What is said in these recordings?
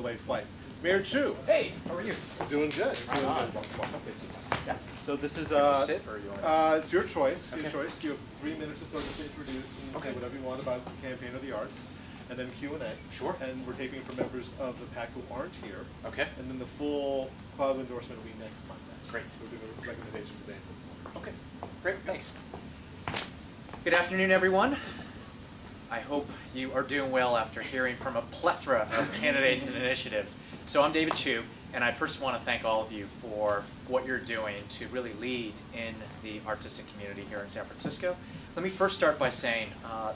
delayed flight. Mayor Chiu. Hey, how are you? Doing good. Doing good. Yeah. So this is sit or you want it's your choice. Okay. Your choice. You have 3 minutes or so to introduce and say whatever you want about the campaign of the arts, and then Q&A. Sure. And we're taping for members of the PAC who aren't here. Okay. And then the full club endorsement will be next Monday. Great. So we're doing a recommendation today. Okay. Great. Thanks. Good afternoon, everyone. I hope you are doing well after hearing from a plethora of candidates and initiatives. So I'm David Chiu, and I first want to thank all of you for what you're doing to really lead in the artistic community here in San Francisco. Let me first start by saying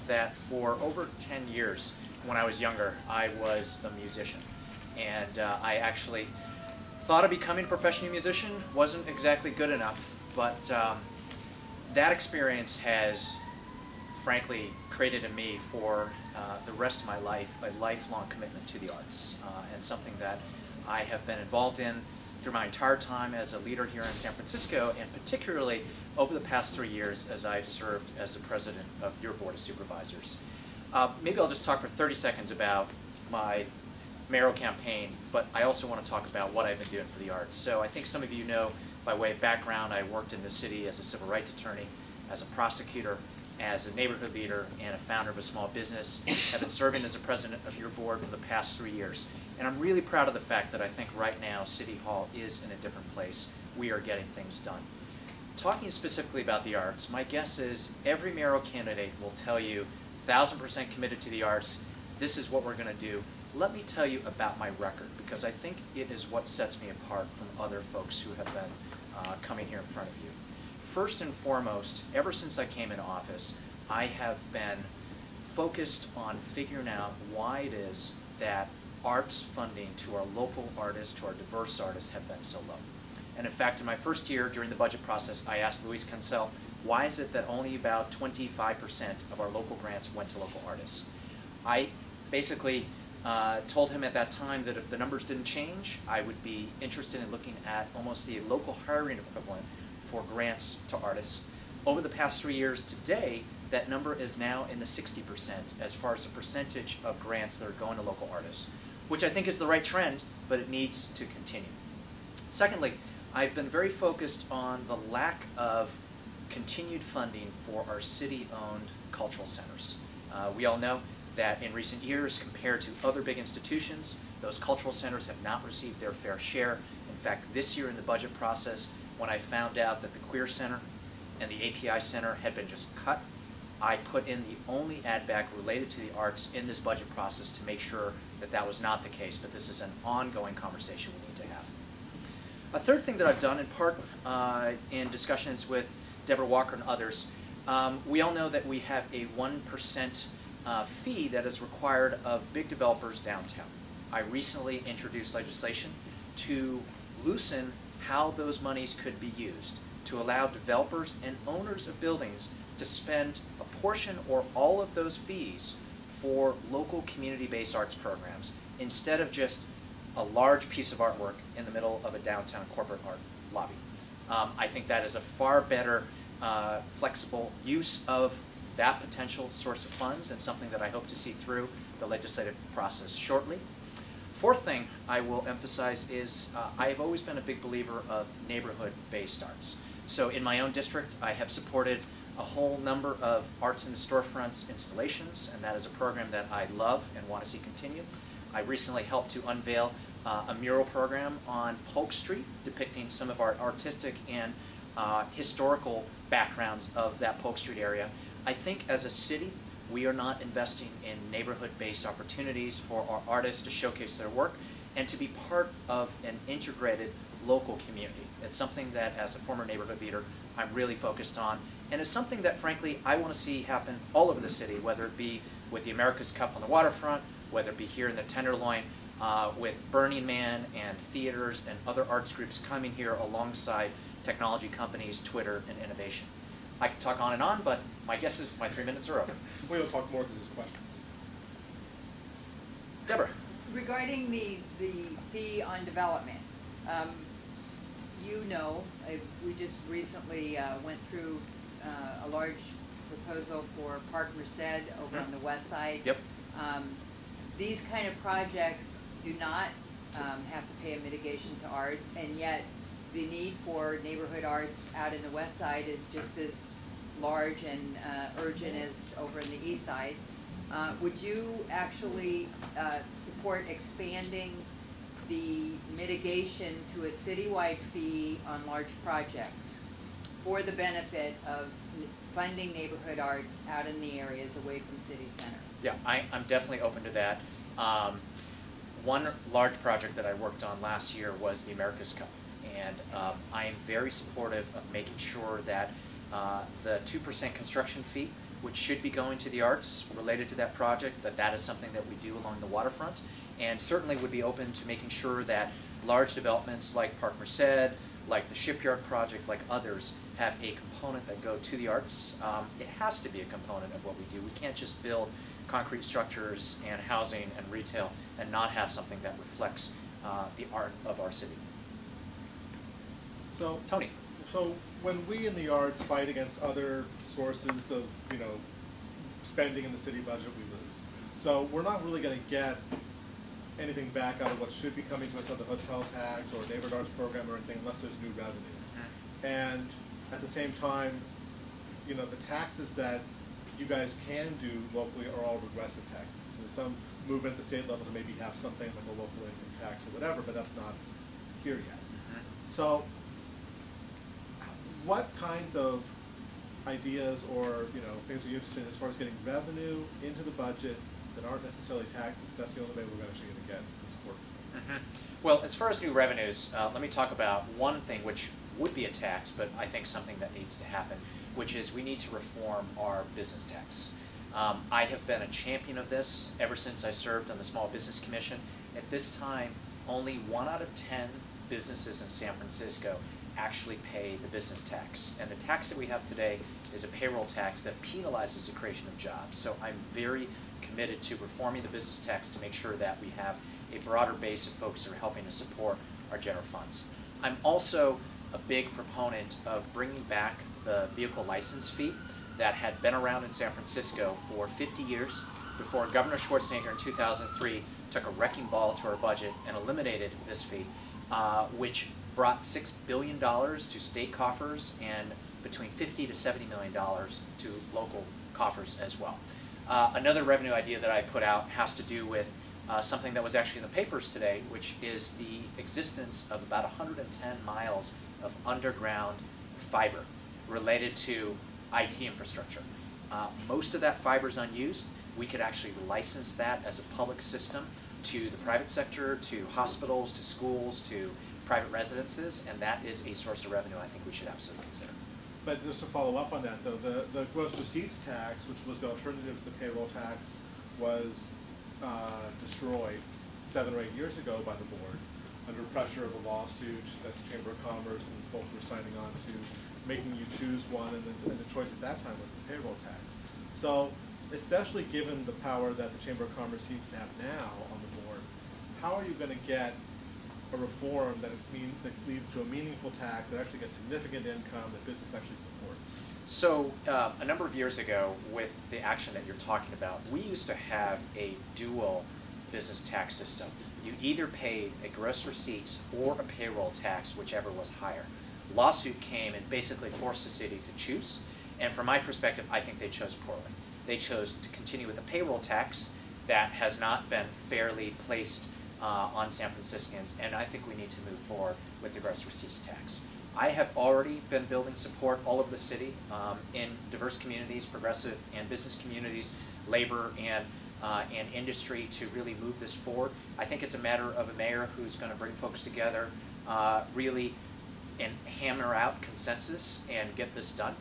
that for over 10 years, when I was younger, I was a musician. And I actually thought of becoming a professional musician. Wasn't exactly good enough, but that experience has frankly created in me for the rest of my life a lifelong commitment to the arts, and something that I have been involved in through my entire time as a leader here in San Francisco, and particularly over the past 3 years as I've served as the president of your Board of Supervisors. Maybe I'll just talk for 30 seconds about my mayoral campaign, but I also want to talk about what I've been doing for the arts. So I think some of you know, by way of background, I worked in the city as a civil rights attorney, as a prosecutor, as a neighborhood leader, and a founder of a small business. I've been serving as a president of your board for the past 3 years. And I'm really proud of the fact that I think right now City Hall is in a different place. We are getting things done. Talking specifically about the arts, my guess is every mayoral candidate will tell you 1,000% committed to the arts. This is what we're going to do. Let me tell you about my record, because I think it is what sets me apart from other folks who have been coming here in front of you. First and foremost, ever since I came into office, I have been focused on figuring out why it is that arts funding to our local artists, to our diverse artists, have been so low. And in fact, in my first year during the budget process, I asked Luis Cancel, why is it that only about 25% of our local grants went to local artists? I basically told him at that time that if the numbers didn't change, I would be interested in looking at almost the local hiring equivalent for grants to artists. Over the past 3 years today, that number is now in the 60% as far as the percentage of grants that are going to local artists, which I think is the right trend, but it needs to continue. Secondly, I've been very focused on the lack of continued funding for our city-owned cultural centers. We all know that in recent years, compared to other big institutions, those cultural centers have not received their fair share. In fact, this year in the budget process, when I found out that the Queer Center and the API Center had been just cut, I put in the only add back related to the arts in this budget process to make sure that that was not the case, but this is an ongoing conversation we need to have. A third thing that I've done, in part in discussions with Deborah Walker and others, we all know that we have a 1% fee that is required of big developers downtown. I recently introduced legislation to loosen how those monies could be used to allow developers and owners of buildings to spend a portion or all of those fees for local community-based arts programs instead of just a large piece of artwork in the middle of a downtown corporate art lobby. I think that is a far better flexible use of that potential source of funds, and something that I hope to see through the legislative process shortly. Fourth thing I will emphasize is I have always been a big believer of neighborhood-based arts. So in my own district, I have supported a whole number of arts in the storefronts installations, and that is a program that I love and want to see continue. I recently helped to unveil a mural program on Polk Street depicting some of our artistic and historical backgrounds of that Polk Street area. I think as a city, we are not investing in neighborhood-based opportunities for our artists to showcase their work and to be part of an integrated local community. It's something that, as a former neighborhood leader, I'm really focused on, and it's something that, frankly, I want to see happen all over the city, whether it be with the America's Cup on the waterfront, whether it be here in the Tenderloin, with Burning Man and theaters and other arts groups coming here alongside technology companies, Twitter, and innovation. I could talk on and on, but my guess is my 3 minutes are over. We'll talk more because there's questions. Deborah. Regarding the fee on development, you know, we just recently went through a large proposal for Park Merced over on the west side. Yep. These kind of projects do not have to pay a mitigation to arts, and yet the need for neighborhood arts out in the west side is just as large and urgent as over in the east side. Would you actually support expanding the mitigation to a citywide fee on large projects for the benefit of funding neighborhood arts out in the areas away from city center? Yeah, I'm definitely open to that. One large project that I worked on last year was the America's Cup, and I am very supportive of making sure that the 2% construction fee, which should be going to the arts related to that project, that is something that we do along the waterfront, and certainly would be open to making sure that large developments like Park Merced, like the Shipyard project, like others, have a component that go to the arts. It has to be a component of what we do. We can't just build concrete structures and housing and retail and not have something that reflects the art of our city. So, Tony. So when we in the arts fight against other sources of, spending in the city budget, we lose. So we're not really going to get anything back out of what should be coming to us on the hotel tax or neighborhood arts program or anything unless there's new revenues. And at the same time, the taxes that you guys can do locally are all regressive taxes. There's some movement at the state level to maybe have some things like a local income tax or whatever, but that's not here yet. So what kinds of ideas or things are you interested in as far as getting revenue into the budget that aren't necessarily taxes? That's the only way we're actually going to get the support. Well, as far as new revenues, let me talk about one thing which would be a tax, but I think something that needs to happen, which is we need to reform our business tax. I have been a champion of this ever since I served on the Small Business Commission. At this time, only 1 out of 10 businesses in San Francisco actually pay the business tax. And the tax that we have today is a payroll tax that penalizes the creation of jobs. So I'm very committed to reforming the business tax to make sure that we have a broader base of folks that are helping to support our general funds. I'm also a big proponent of bringing back the vehicle license fee that had been around in San Francisco for 50 years before Governor Schwarzenegger in 2003 took a wrecking ball to our budget and eliminated this fee, which brought $6 billion to state coffers and between $50 to $70 million to local coffers as well. Another revenue idea that I put out has to do with something that was actually in the papers today, which is the existence of about 110 miles of underground fiber related to IT infrastructure. Most of that fiber is unused. We could actually license that as a public system to the private sector, to hospitals, to schools, to private residences, and that is a source of revenue I think we should absolutely consider. But just to follow up on that, though, the gross receipts tax, which was the alternative to the payroll tax, was destroyed 7 or 8 years ago by the board under pressure of a lawsuit that the Chamber of Commerce and folks were signing on to, making you choose one, and the choice at that time was the payroll tax. So, especially given the power that the Chamber of Commerce seems to have now on the board, how are you going to get a reform that leads to a meaningful tax that actually gets significant income that business actually supports? So a number of years ago, with the action that you're talking about, we used to have a dual business tax system. You either paid a gross receipts or a payroll tax, whichever was higher. Lawsuit came and basically forced the city to choose, and from my perspective, I think they chose poorly. They chose to continue with a payroll tax that has not been fairly placed on San Franciscans, and I think we need to move forward with the gross receipts tax. I have already been building support all over the city in diverse communities, progressive and business communities, labor and industry, to really move this forward. I think it's a matter of a mayor who's going to bring folks together, really, and hammer out consensus and get this done.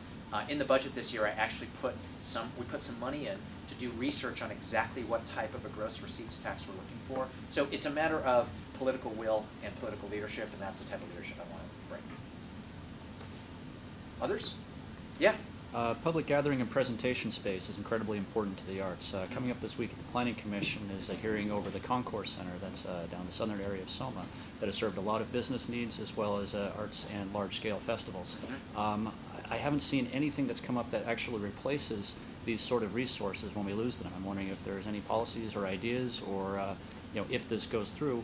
In the budget this year, I actually put some money in to do research on exactly what type of a gross receipts tax we're looking for. So it's a matter of political will and political leadership, and that's the type of leadership I want to bring. Others? Yeah? Public gathering and presentation space is incredibly important to the arts. Coming up this week at the Planning Commission is a hearing over the Concourse Center that's down the southern area of Soma that has served a lot of business needs as well as arts and large-scale festivals. I haven't seen anything that's come up that actually replaces these sort of resources when we lose them. I'm wondering if there's any policies or ideas or if this goes through,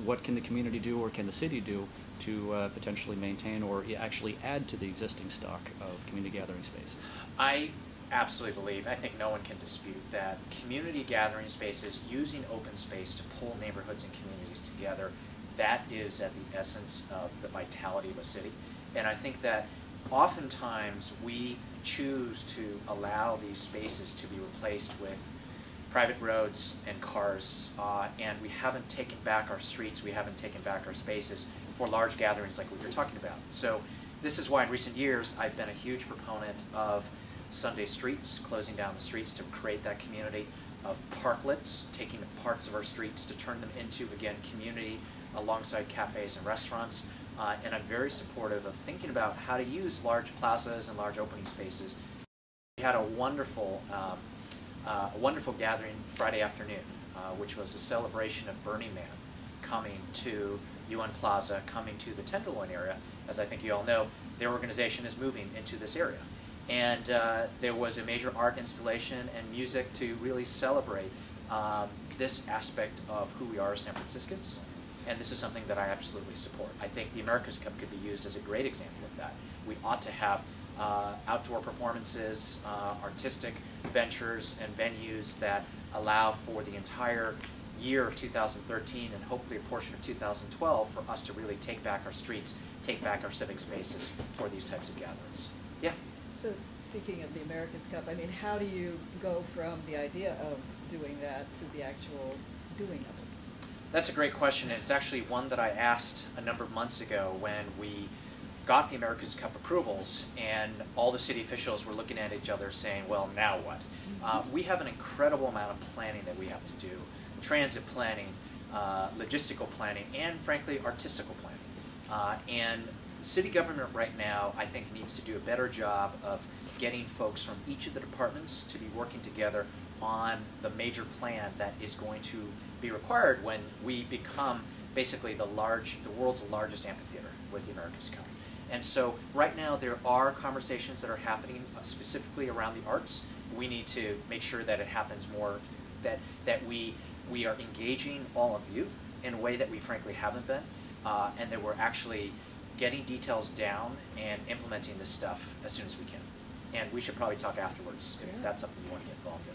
what can the community do or can the city do to potentially maintain or actually add to the existing stock of community gathering spaces? I absolutely believe, I think no one can dispute that community gathering spaces, using open space to pull neighborhoods and communities together, that is at the essence of the vitality of a city. And I think that oftentimes we choose to allow these spaces to be replaced with private roads and cars, and we haven't taken back our streets, we haven't taken back our spaces for large gatherings like what you're talking about. So this is why in recent years I've been a huge proponent of Sunday streets, closing down the streets to create that community, of parklets, taking parts of our streets to turn them into, again, community alongside cafes and restaurants. And I'm very supportive of thinking about how to use large plazas and large opening spaces. We had a wonderful gathering Friday afternoon, which was a celebration of Burning Man coming to UN Plaza, coming to the Tenderloin area. As I think you all know, their organization is moving into this area. And there was a major art installation and music to really celebrate this aspect of who we are as San Franciscans. And this is something that I absolutely support. I think the America's Cup could be used as a great example of that. We ought to have outdoor performances, artistic ventures, and venues that allow for the entire year of 2013 and hopefully a portion of 2012 for us to really take back our streets, take back our civic spaces for these types of gatherings. Yeah? So speaking of the America's Cup, I mean, how do you go from the idea of doing that to the actual doing of it? That's a great question, and it's actually one that I asked a number of months ago when we got the America's Cup approvals and all the city officials were looking at each other saying, well, now what? We have an incredible amount of planning that we have to do, transit planning, logistical planning, and frankly, artistical planning. And city government right now, I think, needs to do a better job of getting folks from each of the departments to be working together on the major plan that is going to be required when we become basically the world's largest amphitheater with the America's Cup. And so right now there are conversations that are happening specifically around the arts. We need to make sure that it happens more, that we are engaging all of you in a way that we frankly haven't been, and that we're actually getting details down and implementing this stuff as soon as we can. And we should probably talk afterwards if that's something you want to get involved in.